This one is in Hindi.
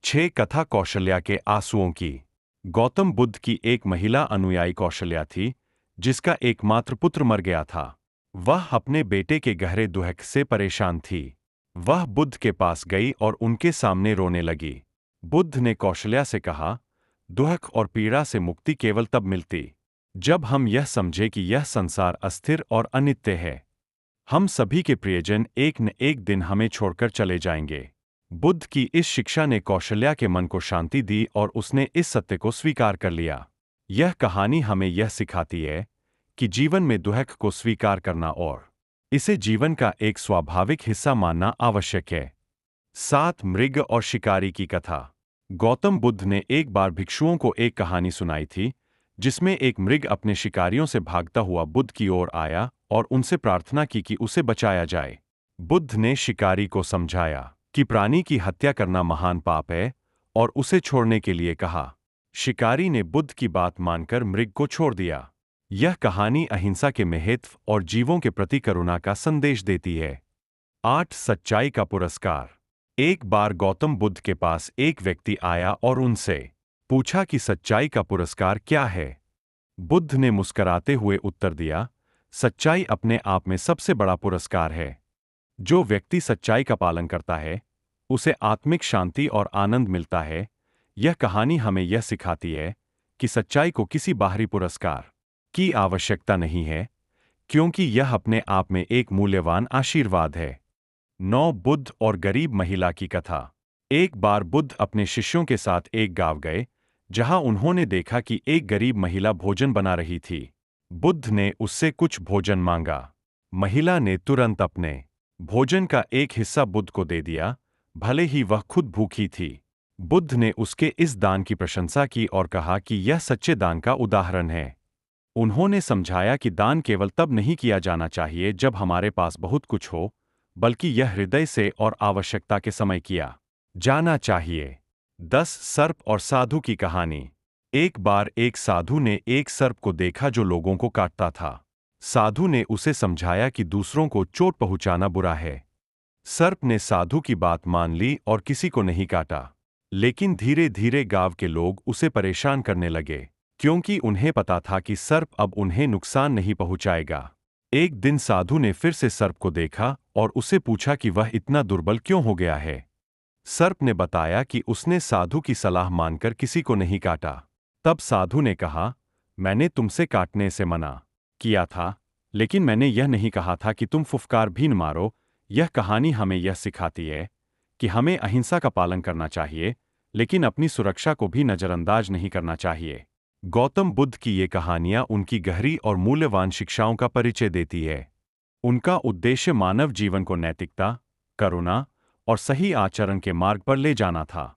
6 कथा कौशल्या के आंसुओं की। गौतम बुद्ध की एक महिला अनुयायी कौशल्या थी, जिसका एकमात्र पुत्र मर गया था। वह अपने बेटे के गहरे दुख से परेशान थी। वह बुद्ध के पास गई और उनके सामने रोने लगी। बुद्ध ने कौशल्या से कहा, दुख और पीड़ा से मुक्ति केवल तब मिलती जब हम यह समझे कि यह संसार अस्थिर और अनित्य है। हम सभी के प्रियजन एक न एक दिन हमें छोड़कर चले जाएंगे। बुद्ध की इस शिक्षा ने कौशल्या के मन को शांति दी और उसने इस सत्य को स्वीकार कर लिया। यह कहानी हमें यह सिखाती है कि जीवन में दुख को स्वीकार करना और इसे जीवन का एक स्वाभाविक हिस्सा मानना आवश्यक है। 7 मृग और शिकारी की कथा। गौतम बुद्ध ने एक बार भिक्षुओं को एक कहानी सुनाई थी, जिसमें एक मृग अपने शिकारियों से भागता हुआ बुद्ध की ओर आया और उनसे प्रार्थना की कि उसे बचाया जाए। बुद्ध ने शिकारी को समझाया कि प्राणी की हत्या करना महान पाप है और उसे छोड़ने के लिए कहा। शिकारी ने बुद्ध की बात मानकर मृग को छोड़ दिया। यह कहानी अहिंसा के महत्व और जीवों के प्रति करुणा का संदेश देती है। 8 सच्चाई का पुरस्कार। एक बार गौतम बुद्ध के पास एक व्यक्ति आया और उनसे पूछा कि सच्चाई का पुरस्कार क्या है। बुद्ध ने मुस्कुराते हुए उत्तर दिया, सच्चाई अपने आप में सबसे बड़ा पुरस्कार है। जो व्यक्ति सच्चाई का पालन करता है, उसे आत्मिक शांति और आनंद मिलता है। यह कहानी हमें यह सिखाती है कि सच्चाई को किसी बाहरी पुरस्कार की आवश्यकता नहीं है, क्योंकि यह अपने आप में एक मूल्यवान आशीर्वाद है। 9 बुद्ध और गरीब महिला की कथा। एक बार बुद्ध अपने शिष्यों के साथ एक गांव गए, जहां उन्होंने देखा कि एक गरीब महिला भोजन बना रही थी। बुद्ध ने उससे कुछ भोजन मांगा। महिला ने तुरंत अपने भोजन का एक हिस्सा बुद्ध को दे दिया, भले ही वह खुद भूखी थी। बुद्ध ने उसके इस दान की प्रशंसा की और कहा कि यह सच्चे दान का उदाहरण है। उन्होंने समझाया कि दान केवल तब नहीं किया जाना चाहिए जब हमारे पास बहुत कुछ हो, बल्कि यह हृदय से और आवश्यकता के समय किया जाना चाहिए। 10 सर्प और साधु की कहानी। एक बार एक साधु ने एक सर्प को देखा जो लोगों को काटता था। साधु ने उसे समझाया कि दूसरों को चोट पहुंचाना बुरा है। सर्प ने साधु की बात मान ली और किसी को नहीं काटा। लेकिन धीरे धीरे गांव के लोग उसे परेशान करने लगे, क्योंकि उन्हें पता था कि सर्प अब उन्हें नुकसान नहीं पहुंचाएगा। एक दिन साधु ने फिर से सर्प को देखा और उससे पूछा कि वह इतना दुर्बल क्यों हो गया है। सर्प ने बताया कि उसने साधु की सलाह मानकर किसी को नहीं काटा। तब साधु ने कहा, मैंने तुमसे काटने से मना किया था, लेकिन मैंने यह नहीं कहा था कि तुम फुफकार भी न मारो। यह कहानी हमें यह सिखाती है कि हमें अहिंसा का पालन करना चाहिए, लेकिन अपनी सुरक्षा को भी नजरअंदाज नहीं करना चाहिए। गौतम बुद्ध की ये कहानियां उनकी गहरी और मूल्यवान शिक्षाओं का परिचय देती है। उनका उद्देश्य मानव जीवन को नैतिकता, करुणा और सही आचरण के मार्ग पर ले जाना था।